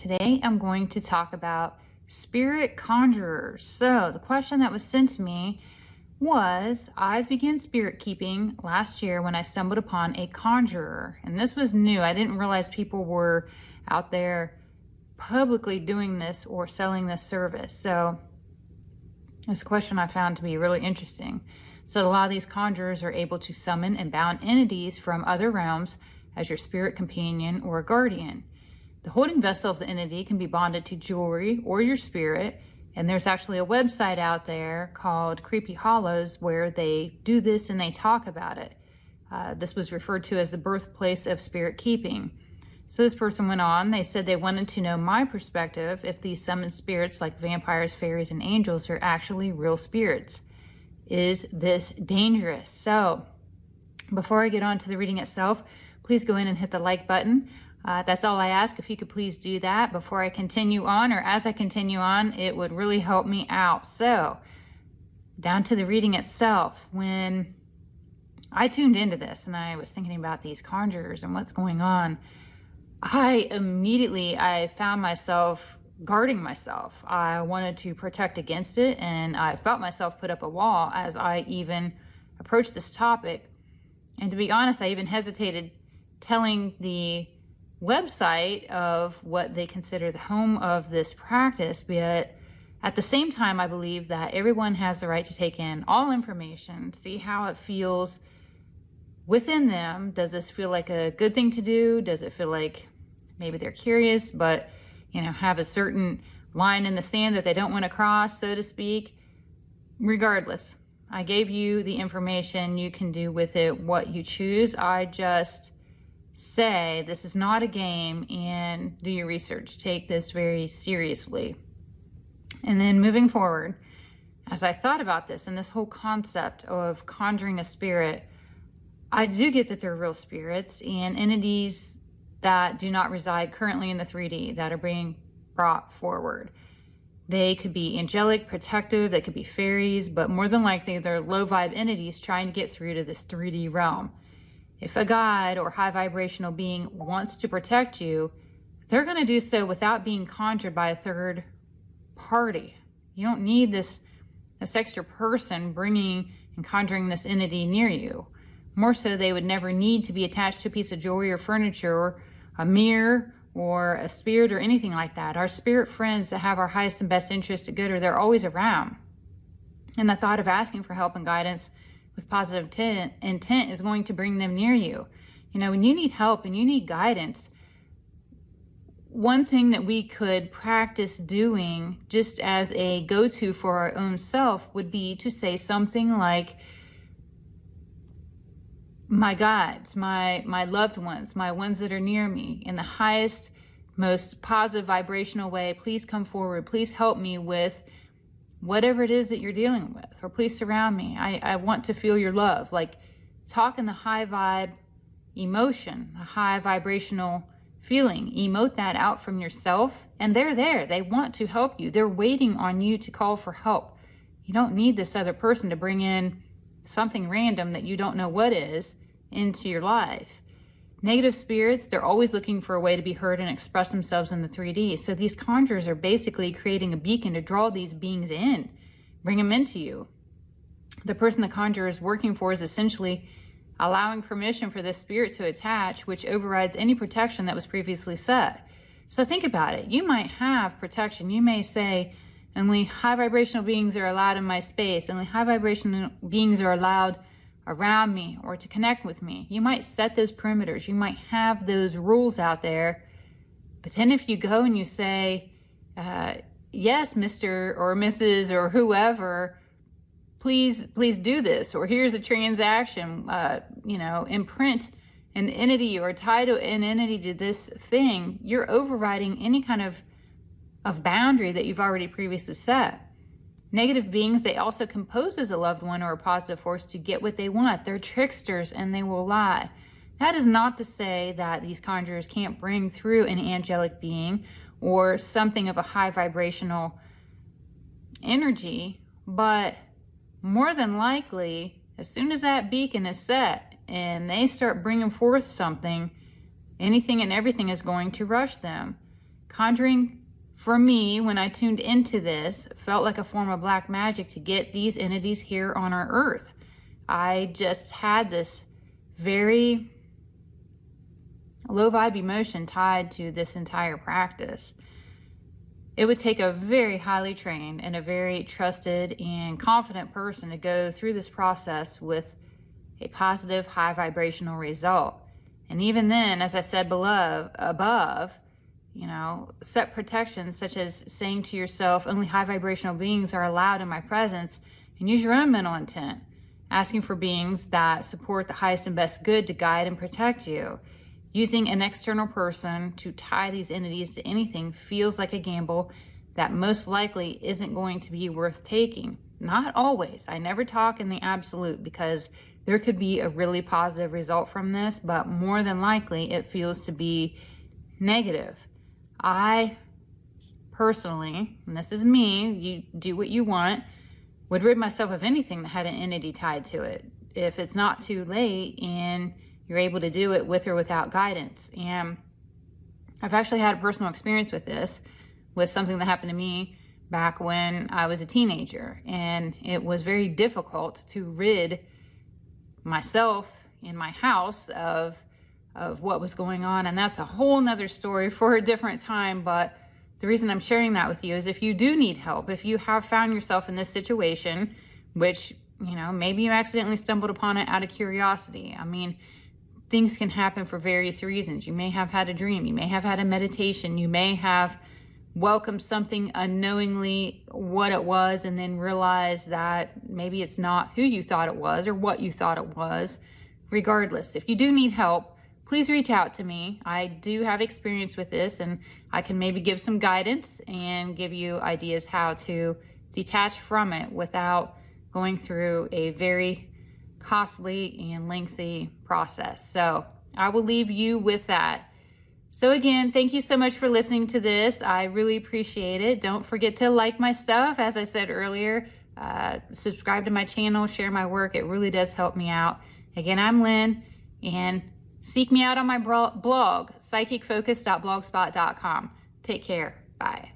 today I'm going to talk about spirit conjurers. So the question that was sent to me was, I began spirit keeping last year when I stumbled upon a conjurer, and this was new. I didn't realize people were out there publicly doing this or selling this service. So this question I found to be really interesting. So a lot of these conjurers are able to summon and bound entities from other realms as your spirit companion or guardian. The holding vessel of the entity can be bonded to jewelry or your spirit, and there's actually a website out there called Creepy Hollows where they do this and they talk about it. This was referred to as the birthplace of spirit keeping. So this person went on, they said they wanted to know my perspective if these summoned spirits like vampires, fairies, and angels are actually real spirits. Is this dangerous? So before I get on to the reading itself, please go in and hit the like button. That's all I ask. If you could please do that before I continue on, or as I continue on, it would really help me out. So down to the reading itself. When I tuned into this and I was thinking about these conjurers and what's going on, I found myself guarding myself. I wanted to protect against it, and I felt myself put up a wall as I even approached this topic. And to be honest, I even hesitated telling the website of what they consider the home of this practice, but at the same time, I believe that everyone has the right to take in all information, see how it feels within them. Does this feel like a good thing to do? Does it feel like maybe they're curious, but have a certain line in the sand that they don't want to cross, so to speak? Regardless, I gave you the information. You can do with it what you choose. I just say this is not a game, and do your research. Take this very seriously. And then moving forward, as I thought about this and this whole concept of conjuring a spirit, I do get that they're real spirits and entities that do not reside currently in the 3D that are being brought forward. They could be angelic, protective, they could be fairies, but more than likely they're low vibe entities trying to get through to this 3D realm. If a God or high vibrational being wants to protect you, they're going to do so without being conjured by a third party. You don't need this extra person bringing and conjuring this entity near you. More so, they would never need to be attached to a piece of jewelry or furniture or a mirror or a spirit or anything like that. Our spirit friends that have our highest and best interest at good are they're always around. And the thought of asking for help and guidance with positive intent is going to bring them near you. When you need help and you need guidance, one thing that we could practice doing just as a go-to for our own self would be to say something like, my guides, my loved ones, my ones that are near me, in the highest, most positive vibrational way, please come forward. Please help me with whatever it is that you're dealing with, or please surround me. I want to feel your love. Like, talk in the high vibe emotion, the high vibrational feeling. Emote that out from yourself, and they're there. They want to help you. They're waiting on you to call for help. You don't need this other person to bring in something random that you don't know what is into your life. Negative spirits, they're always looking for a way to be heard and express themselves in the 3D. So these conjurers are basically creating a beacon to draw these beings in, bring them into you. The person the conjurer is working for is essentially allowing permission for this spirit to attach, which overrides any protection that was previously set. So think about it. You might have protection. You may say, only high vibrational beings are allowed in my space. Only high vibrational beings are allowed around me or to connect with me. You might set those perimeters. You might have those rules out there. But then if you go and you say, yes, Mr. or Mrs. or whoever, please do this, or here's a transaction, imprint an entity or title an entity to this thing, you're overriding any kind of boundary that you've already previously set. Negative beings, they also compose as a loved one or a positive force to get what they want. They're tricksters and they will lie. That is not to say that these conjurers can't bring through an angelic being or something of a high vibrational energy, but more than likely, as soon as that beacon is set and they start bringing forth something, anything and everything is going to rush them. Conjuring, for me, when I tuned into this, felt like a form of black magic to get these entities here on our earth. I just had this very low vibe emotion tied to this entire practice. It would take a very highly trained and a very trusted and confident person to go through this process with a positive, high vibrational result. And even then, as I said above, you know, set protections such as saying to yourself, only high vibrational beings are allowed in my presence, and use your own mental intent, asking for beings that support the highest and best good to guide and protect you. Using an external person to tie these entities to anything feels like a gamble that most likely isn't going to be worth taking. Not always. I never talk in the absolute, because there could be a really positive result from this, but more than likely it feels to be negative. I personally, and this is me, you do what you want, would rid myself of anything that had an entity tied to it, if it's not too late and you're able to do it with or without guidance. And I've actually had a personal experience with this, with something that happened to me back when I was a teenager. And it was very difficult to rid myself in my house of what was going on. And that's a whole nother story for a different time. But the reason I'm sharing that with you is if you do need help, if you have found yourself in this situation, which, you know, maybe you accidentally stumbled upon it out of curiosity. I mean, things can happen for various reasons. You may have had a dream. You may have had a meditation. You may have welcomed something unknowingly what it was, and then realized that maybe it's not who you thought it was or what you thought it was. Regardless, if you do need help, please reach out to me. I do have experience with this, and I can maybe give some guidance and give you ideas how to detach from it without going through a very costly and lengthy process. So I will leave you with that. So again, thank you so much for listening to this. I really appreciate it. Don't forget to like my stuff. As I said earlier, subscribe to my channel, share my work. It really does help me out. Again, I'm Lynn, and seek me out on my blog, psychicfocus.blogspot.com. Take care. Bye.